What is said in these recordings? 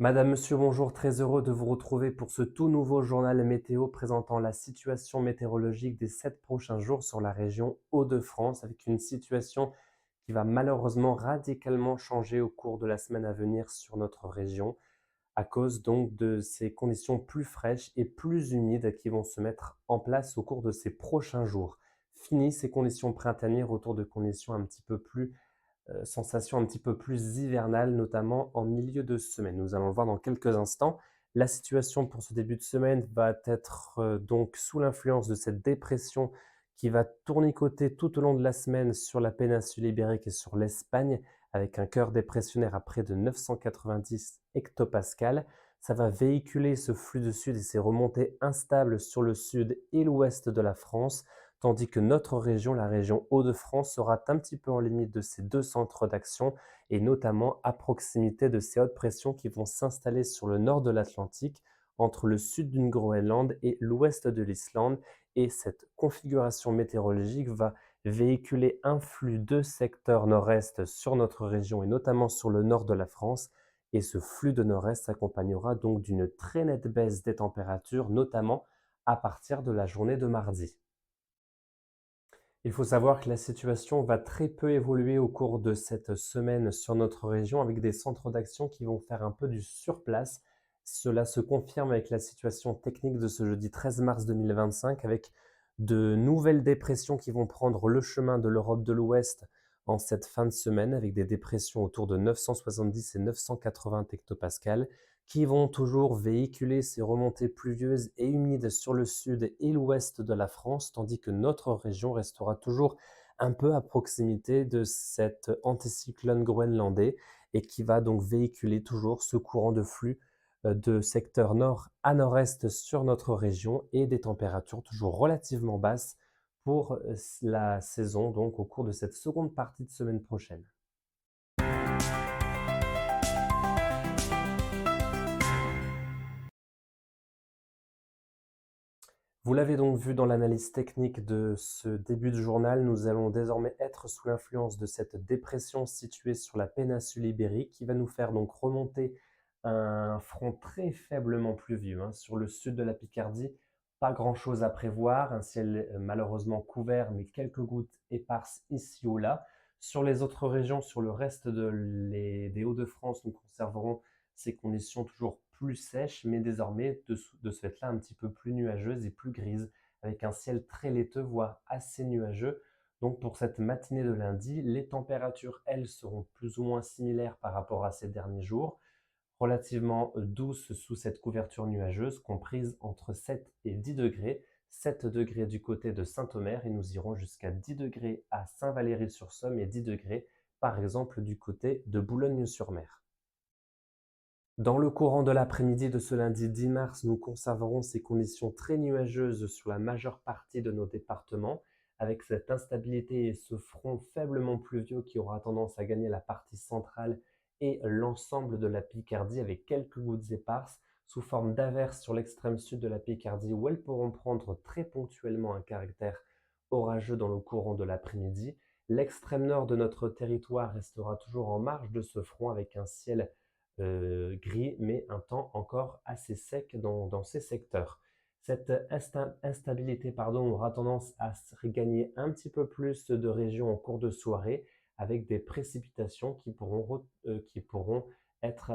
Madame, monsieur, bonjour, très heureux de vous retrouver pour ce tout nouveau journal météo présentant la situation météorologique des 7 prochains jours sur la région Hauts-de-France, avec une situation qui va malheureusement radicalement changer au cours de la semaine à venir sur notre région, à cause donc de ces conditions plus fraîches et plus humides qui vont se mettre en place au cours de ces prochains jours. Fini ces conditions printanières autour de conditions un petit peu plus sensation un petit peu plus hivernale, notamment en milieu de semaine. Nous allons le voir dans quelques instants. La situation pour ce début de semaine va être donc sous l'influence de cette dépression qui va tournicoter tout au long de la semaine sur la péninsule ibérique et sur l'Espagne, avec un cœur dépressionnaire à près de 990 hectopascales. Ça va véhiculer ce flux de sud et ces remontées instables sur le sud et l'ouest de la France, tandis que notre région, la région Hauts-de-France, sera un petit peu en limite de ces deux centres d'action et notamment à proximité de ces hautes pressions qui vont s'installer sur le nord de l'Atlantique, entre le sud du Groenland et l'ouest de l'Islande. Et cette configuration météorologique va véhiculer un flux de secteurs nord-est sur notre région et notamment sur le nord de la France. Et ce flux de nord-est s'accompagnera donc d'une très nette baisse des températures, notamment à partir de la journée de mardi. Il faut savoir que la situation va très peu évoluer au cours de cette semaine sur notre région, avec des centres d'action qui vont faire un peu du surplace. Cela se confirme avec la situation technique de ce jeudi 13 mars 2025, avec de nouvelles dépressions qui vont prendre le chemin de l'Europe de l'Ouest en cette fin de semaine, avec des dépressions autour de 970 et 980 hectopascales, qui vont toujours véhiculer ces remontées pluvieuses et humides sur le sud et l'ouest de la France, tandis que notre région restera toujours un peu à proximité de cet anticyclone groenlandais et qui va donc véhiculer toujours ce courant de flux de secteur nord à nord-est sur notre région et des températures toujours relativement basses pour la saison, donc au cours de cette seconde partie de semaine prochaine. Vous l'avez donc vu dans l'analyse technique de ce début de journal, nous allons désormais être sous l'influence de cette dépression située sur la péninsule ibérique qui va nous faire donc remonter un front très faiblement pluvieux sur le sud de la Picardie. Pas grand-chose à prévoir, un ciel malheureusement couvert, mais quelques gouttes éparses ici ou là. Sur les autres régions, sur le reste des Hauts-de-France, nous conserverons ces conditions toujours plus sèches, mais désormais de ce fait-là un petit peu plus nuageuses et plus grises, avec un ciel très laiteux, voire assez nuageux. Donc pour cette matinée de lundi, les températures, elles, seront plus ou moins similaires par rapport à ces derniers jours, relativement douces sous cette couverture nuageuse, comprise entre 7 et 10 degrés. 7 degrés du côté de Saint-Omer et nous irons jusqu'à 10 degrés à Saint-Valery-sur-Somme et 10 degrés par exemple du côté de Boulogne-sur-Mer. Dans le courant de l'après-midi de ce lundi 10 mars, nous conserverons ces conditions très nuageuses sur la majeure partie de nos départements, avec cette instabilité et ce front faiblement pluvieux qui aura tendance à gagner la partie centrale et l'ensemble de la Picardie, avec quelques gouttes éparses sous forme d'averses sur l'extrême sud de la Picardie, où elles pourront prendre très ponctuellement un caractère orageux dans le courant de l'après-midi. L'extrême nord de notre territoire restera toujours en marge de ce front, avec un ciel gris, mais un temps encore assez sec dans ces secteurs. Cette instabilité aura tendance à se regagner un petit peu plus de régions en cours de soirée, avec des précipitations qui pourront être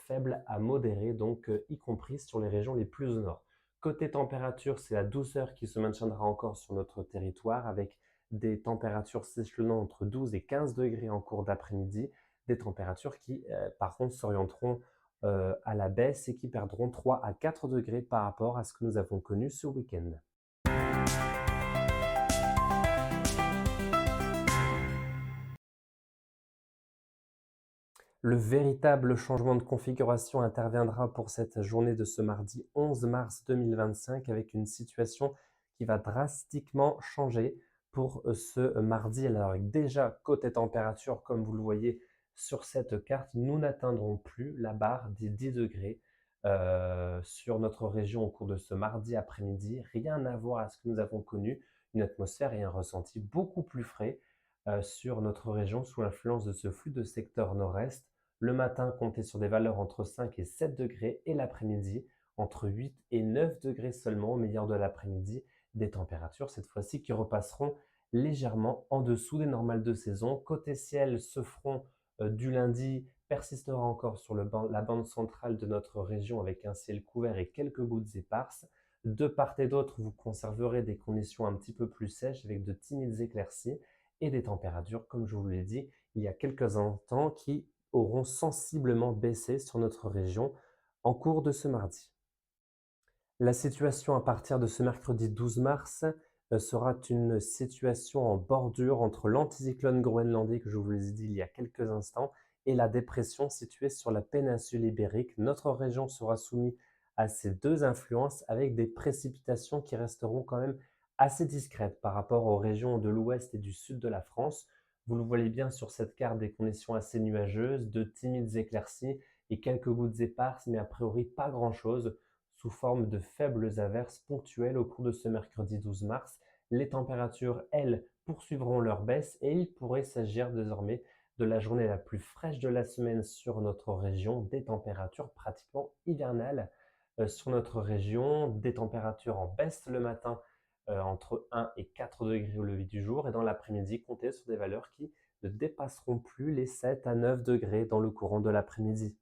faibles à modérées, donc y compris sur les régions les plus au nord. Côté température, c'est la douceur qui se maintiendra encore sur notre territoire, avec des températures s'échelonnant entre 12 et 15 degrés en cours d'après-midi, des températures qui, par contre, s'orienteront à la baisse et qui perdront 3 à 4 degrés par rapport à ce que nous avons connu ce week-end. Le véritable changement de configuration interviendra pour cette journée de ce mardi 11 mars 2025, avec une situation qui va drastiquement changer pour ce mardi. Alors déjà, côté température, comme vous le voyez sur cette carte, nous n'atteindrons plus la barre des 10 degrés sur notre région au cours de ce mardi après-midi. Rien à voir à ce que nous avons connu, une atmosphère et un ressenti beaucoup plus frais sur notre région sous l'influence de ce flux de secteur nord-est. Le matin, comptez sur des valeurs entre 5 et 7 degrés et l'après-midi, entre 8 et 9 degrés seulement au meilleur de l'après-midi, des températures cette fois-ci qui repasseront légèrement en dessous des normales de saison. Côté ciel, ce front du lundi persistera encore sur la bande centrale de notre région avec un ciel couvert et quelques gouttes éparses. De part et d'autre, vous conserverez des conditions un petit peu plus sèches avec de timides éclaircies et des températures, comme je vous l'ai dit, il y a quelques instants, qui auront sensiblement baissé sur notre région en cours de ce mardi. La situation à partir de ce mercredi 12 mars sera une situation en bordure entre l'anticyclone groenlandais que je vous l'ai dit il y a quelques instants et la dépression située sur la péninsule ibérique. Notre région sera soumise à ces deux influences avec des précipitations qui resteront quand même assez discrètes par rapport aux régions de l'ouest et du sud de la France. Vous le voyez bien sur cette carte, des conditions assez nuageuses, de timides éclaircies et quelques gouttes éparses, mais a priori pas grand-chose sous forme de faibles averses ponctuelles au cours de ce mercredi 12 mars. Les températures, elles, poursuivront leur baisse et il pourrait s'agir désormais de la journée la plus fraîche de la semaine sur notre région, des températures pratiquement hivernales sur notre région, des températures en baisse le matin entre 1 et 4 degrés au lever du jour et dans l'après-midi, comptez sur des valeurs qui ne dépasseront plus les 7 à 9 degrés dans le courant de l'après-midi.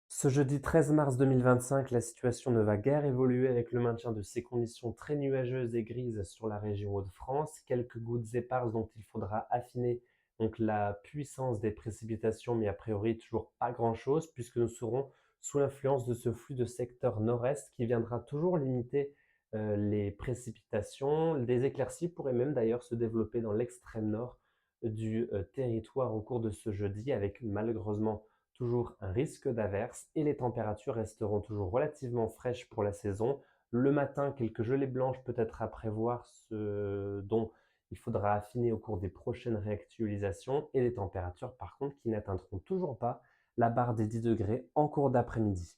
Ce jeudi 13 mars 2025, la situation ne va guère évoluer avec le maintien de ces conditions très nuageuses et grises sur la région Hauts-de-France. Quelques gouttes éparses dont il faudra affiner donc la puissance des précipitations, mais a priori toujours pas grand-chose puisque nous serons sous l'influence de ce flux de secteur nord-est qui viendra toujours limiter les précipitations. Des éclaircies pourraient même d'ailleurs se développer dans l'extrême nord du territoire au cours de ce jeudi avec malheureusement toujours un risque d'averse et les températures resteront toujours relativement fraîches pour la saison. Le matin, quelques gelées blanches peut-être à prévoir, ce dont il faudra affiner au cours des prochaines réactualisations et les températures par contre qui n'atteindront toujours pas la barre des 10 degrés en cours d'après-midi.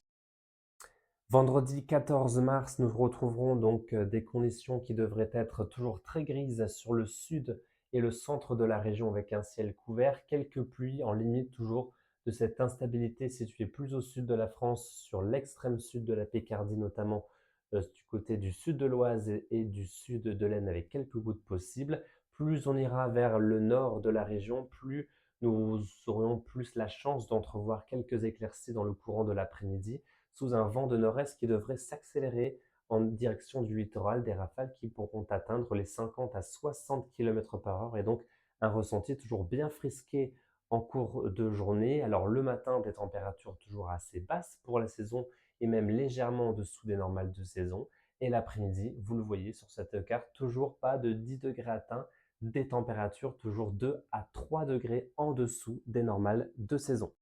Vendredi 14 mars, nous retrouverons donc des conditions qui devraient être toujours très grises sur le sud et le centre de la région avec un ciel couvert, quelques pluies en limite toujours de cette instabilité située plus au sud de la France, sur l'extrême sud de la Picardie notamment, du côté du sud de l'Oise et du sud de l'Aisne avec quelques gouttes possibles. Plus on ira vers le nord de la région, plus nous aurions plus la chance d'entrevoir quelques éclaircies dans le courant de l'après-midi sous un vent de nord-est qui devrait s'accélérer en direction du littoral, des rafales qui pourront atteindre les 50 à 60 km par heure et donc un ressenti toujours bien frisqué en cours de journée. Alors le matin, des températures toujours assez basses pour la saison et même légèrement en dessous des normales de saison. Et l'après-midi, vous le voyez sur cette carte, toujours pas de 10 degrés atteints, des températures toujours 2 à 3 degrés en dessous des normales de saison.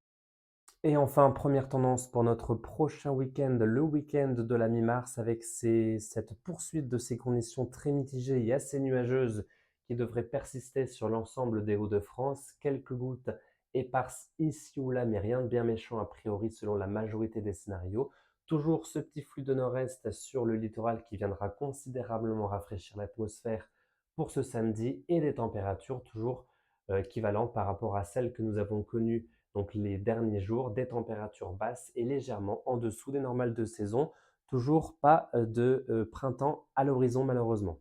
Et enfin, première tendance pour notre prochain week-end, le week-end de la mi-mars, avec cette poursuite de ces conditions très mitigées et assez nuageuses qui devraient persister sur l'ensemble des Hauts-de-France. Quelques gouttes éparses ici ou là, mais rien de bien méchant a priori selon la majorité des scénarios. Toujours ce petit flux de nord-est sur le littoral qui viendra considérablement rafraîchir l'atmosphère pour ce samedi et des températures toujours équivalentes par rapport à celles que nous avons connues donc les derniers jours, des températures basses et légèrement en dessous des normales de saison. Toujours pas de printemps à l'horizon malheureusement.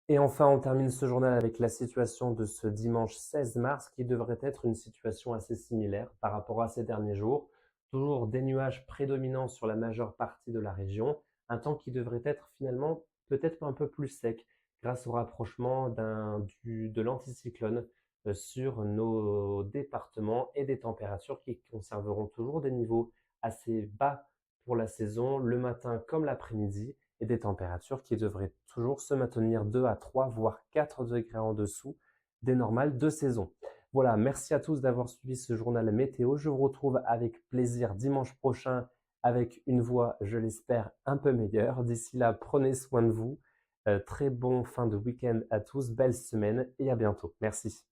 Et enfin, on termine ce journal avec la situation de ce dimanche 16 mars qui devrait être une situation assez similaire par rapport à ces derniers jours. Toujours des nuages prédominants sur la majeure partie de la région, un temps qui devrait être finalement peut-être un peu plus sec grâce au rapprochement de l'anticyclone sur nos départements et des températures qui conserveront toujours des niveaux assez bas pour la saison, le matin comme l'après-midi, et des températures qui devraient toujours se maintenir 2 à 3, voire 4 degrés en dessous des normales de saison. Voilà, merci à tous d'avoir suivi ce journal météo. Je vous retrouve avec plaisir dimanche prochain avec une voix, je l'espère, un peu meilleure. D'ici là, prenez soin de vous. Très bon fin de week-end à tous, belle semaine et à bientôt. Merci.